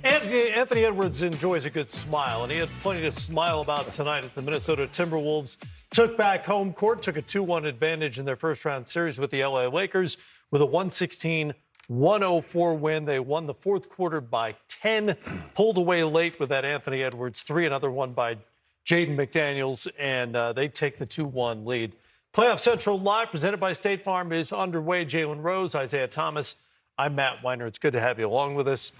Anthony Edwards enjoys a good smile, and he had plenty to smile about tonight as the Minnesota Timberwolves took back home court, took a 2-1 advantage in their first-round series with the LA Lakers with a 116-104 win. They won the fourth quarter by 10, pulled away late with that Anthony Edwards 3, another one by Jaden McDaniels, and they take the 2-1 lead. Playoff Central Live, presented by State Farm, is underway. Jalen Rose, Isaiah Thomas. I'm Matt Weiner. It's good to have you along with us.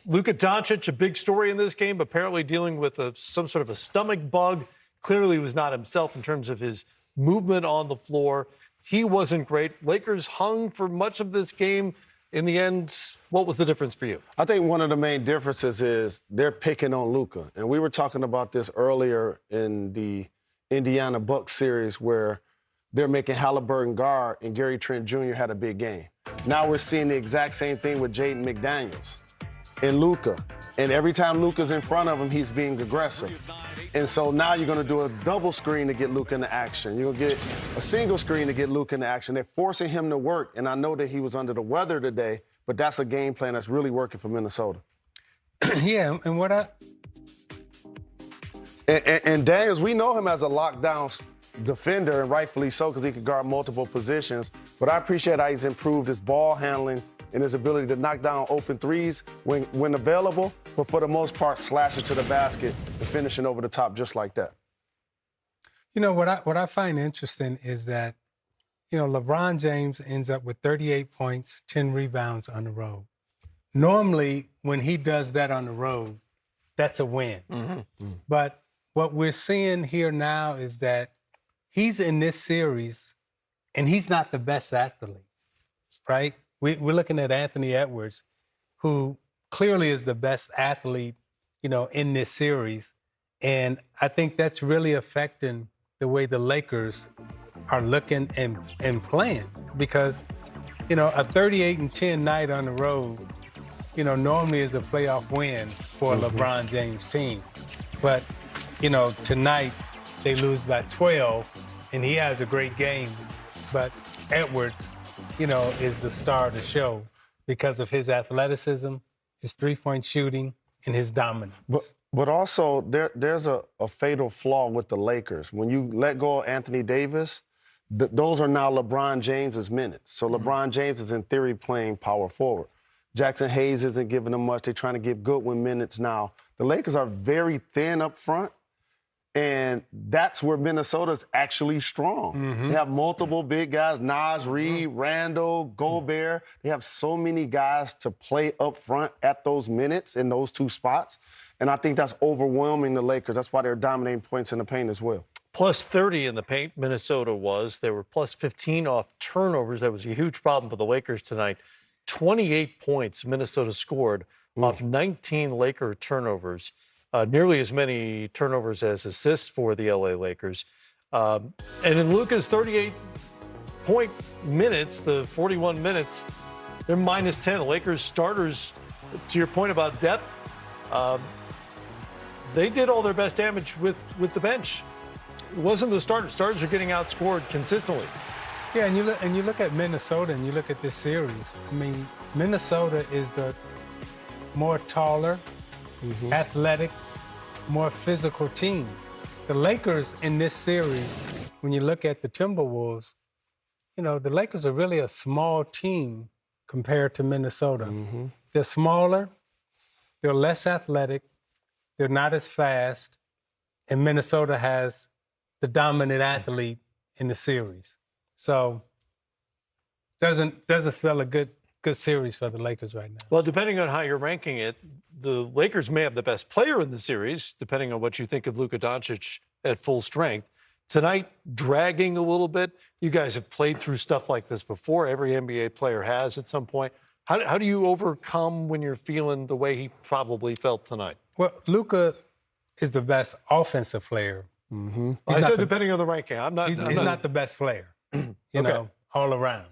Luka Doncic, a big story in this game, apparently dealing with some sort of a stomach bug. Clearly was not himself in terms of his movement on the floor. He wasn't great. Lakers hung for much of this game. In the end, what was the difference for you? I think one of the main differences is they're picking on Luka. And we were talking about this earlier in the Indiana Bucks series where they're making Halliburton guard and Gary Trent Jr. had a big game. Now we're seeing the exact same thing with Jaden McDaniels and Luka. And every time Luka's in front of him, he's being aggressive. And so now you're going to do a double screen to get Luka into action. You're going to get a single screen to get Luka into action. They're forcing him to work. And I know that he was under the weather today, but that's a game plan that's really working for Minnesota. Yeah, and what And Daniels, we know him as a lockdown defender, and rightfully so, because he can guard multiple positions. But I appreciate how he's improved his ball handling and his ability to knock down open threes when available, but for the most part, slashing to the basket and finishing over the top just like that. You know, what I find interesting is that, you know, LeBron James ends up with 38 points, 10 rebounds on the road. Normally, when he does that on the road, that's a win. Mm-hmm. But what we're seeing here now is that he's in this series, and he's not the best athlete, right? We're looking at Anthony Edwards, who clearly is the best athlete, you know, in this series. And I think that's really affecting the way the Lakers are looking and playing. Because, you know, a 38-10 night on the road, you know, normally is a playoff win for a LeBron James team. But, you know, tonight they lose by 12, and he has a great game. But Edwards, you know, is the star of the show because of his athleticism, his three-point shooting, and his dominance. But also, there's a fatal flaw with the Lakers. When you let go of Anthony Davis, those are now LeBron James's minutes. So LeBron James is, in theory, playing power forward. Jackson Hayes isn't giving them much. They're trying to give Goodwin minutes now. The Lakers are very thin up front. And that's where Minnesota's actually strong. Mm-hmm. They have multiple big guys, Naz Reid, Randall, Gobert. They have so many guys to play up front at those minutes in those two spots. And I think that's overwhelming the Lakers. That's why they're dominating points in the paint as well. Plus 30 in the paint, Minnesota was. They were plus 15 off turnovers. That was a huge problem for the Lakers tonight. 28 points Minnesota scored off 19 Laker turnovers. Nearly as many turnovers as assists for the LA Lakers. And in Luka's 38-point minutes, the 41 minutes, they're minus 10. The Lakers starters, to your point about depth, they did all their best damage with the bench. It wasn't the starters. Starters are getting outscored consistently. Yeah, and you look at Minnesota and you look at this series. I mean, Minnesota is the more taller, athletic, more physical team. The Lakers in this series, when you look at the Timberwolves, you know, the Lakers are really a small team compared to Minnesota. Mm-hmm. They're smaller, they're less athletic, they're not as fast, and Minnesota has the dominant athlete in the series. So doesn't feel a good series for the Lakers right now. Well, depending on how you're ranking it, the Lakers may have the best player in the series, depending on what you think of Luka Doncic at full strength. Tonight, dragging a little bit. You guys have played through stuff like this before. Every NBA player has at some point. How do you overcome when you're feeling the way he probably felt tonight? Well, Luka is the best offensive player. Mm-hmm. I said depending on the ranking. He's not the best player, you know, all around.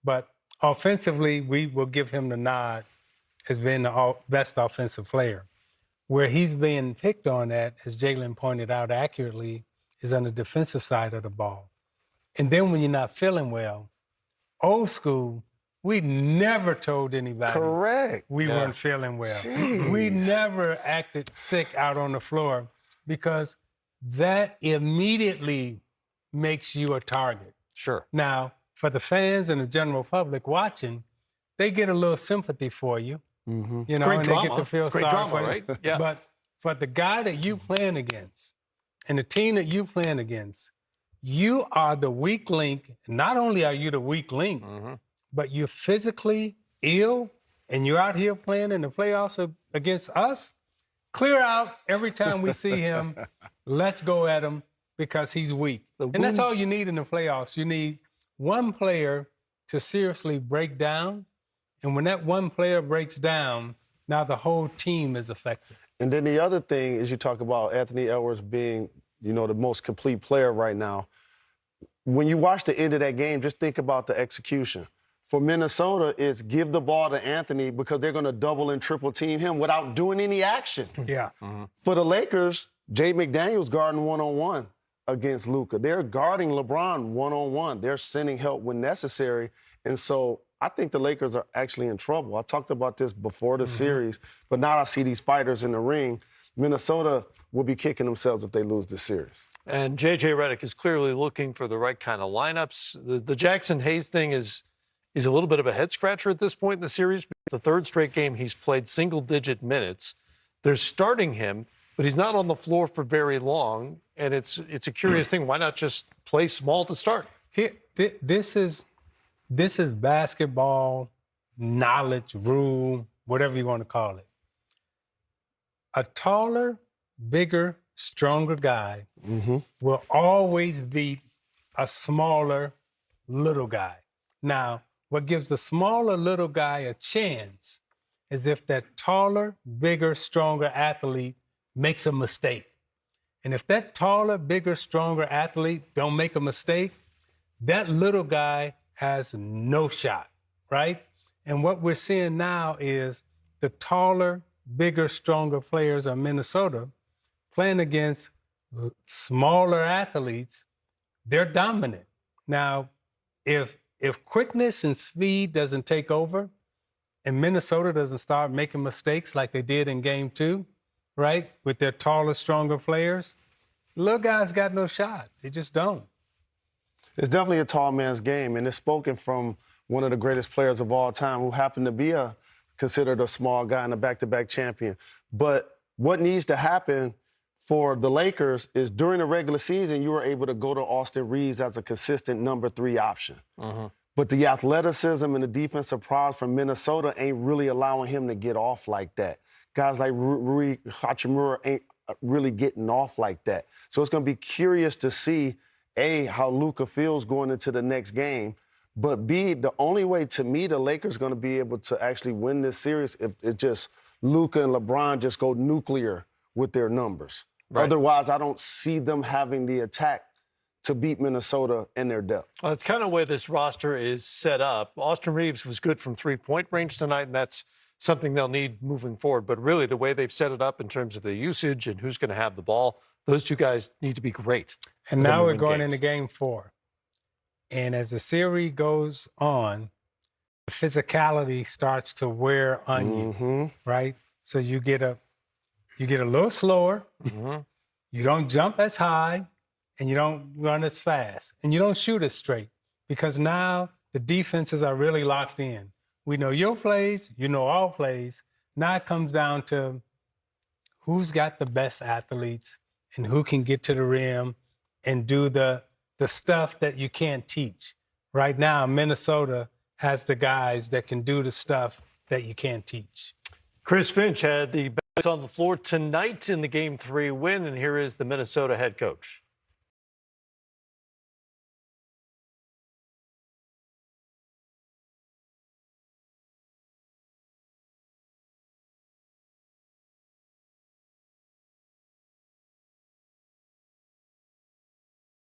But offensively, we will give him the nod as being the best offensive player. Where he's being picked on at, as Jalen pointed out accurately, is on the defensive side of the ball. And then when you're not feeling well, old school, We never told anybody Correct. we weren't feeling well. We never acted sick out on the floor because that immediately makes you a target. Sure. Now, for the fans and the general public watching, they get a little sympathy for you. Mm-hmm. You know, Great and drama. they get to feel Great sorry drama, for you. right? Yeah. But for the guy that you playing against and the team that you playing against, you are the weak link. Not only are you the weak link, but you're physically ill and you're out here playing in the playoffs against us. Clear out every time we see him. Let's go at him because he's weak. And that's all you need in the playoffs. You need one player to seriously break down. And when that one player breaks down, now the whole team is affected. And then the other thing is you talk about Anthony Edwards being, you know, the most complete player right now. When you watch the end of that game, just think about the execution. For Minnesota, it's give the ball to Anthony because they're going to double and triple team him without doing any action. Yeah. For the Lakers, Jay McDaniels guarding one-on-one against Luka. They're guarding LeBron one-on-one. They're sending help when necessary. And so I think the Lakers are actually in trouble. I talked about this before the series, but now I see these fighters in the ring. Minnesota will be kicking themselves if they lose this series. And J.J. Redick is clearly looking for the right kind of lineups. The Jackson Hayes thing is a little bit of a head scratcher at this point in the series. The third straight game he's played single-digit minutes. They're starting him, but he's not on the floor for very long. And it's a curious thing. Why not just play small to start? Here, this is basketball knowledge, rule, whatever you want to call it. A taller, bigger, stronger guy will always beat a smaller, little guy. Now, what gives the smaller, little guy a chance is if that taller, bigger, stronger athlete makes a mistake. And if that taller, bigger, stronger athlete don't make a mistake, that little guy has no shot, right? And what we're seeing now is the taller, bigger, stronger players of Minnesota playing against smaller athletes. They're dominant. Now, if quickness and speed doesn't take over and Minnesota doesn't start making mistakes like they did in game 2, right, with their taller, stronger players, little guys got no shot. They just don't. It's definitely a tall man's game, and it's spoken from one of the greatest players of all time who happened to be considered a small guy and a back-to-back champion. But what needs to happen for the Lakers is during the regular season, you were able to go to Austin Reeves as a consistent number 3 option. But the athleticism and the defensive prowess from Minnesota ain't really allowing him to get off like that. Guys like Rui Hachimura ain't really getting off like that. So it's going to be curious to see, A, how Luka feels going into the next game, but B, the only way to me the Lakers going to be able to actually win this series if it just Luka and LeBron just go nuclear with their numbers. Right. Otherwise, I don't see them having the attack to beat Minnesota in their depth. Well, that's kind of the way this roster is set up. Austin Reeves was good from three-point range tonight, and that's something they'll need moving forward. But really, the way they've set it up in terms of the usage and who's going to have the ball, those two guys need to be great. And now we're going into game 4. And as the series goes on, the physicality starts to wear on you, right? So you get a little slower, you don't jump as high, and you don't run as fast, and you don't shoot as straight because now the defenses are really locked in. We know your plays, you know all plays. Now it comes down to who's got the best athletes and who can get to the rim and do the stuff that you can't teach. Right now, Minnesota has the guys that can do the stuff that you can't teach. Chris Finch had the best on the floor tonight in the Game 3 win, and here is the Minnesota head coach.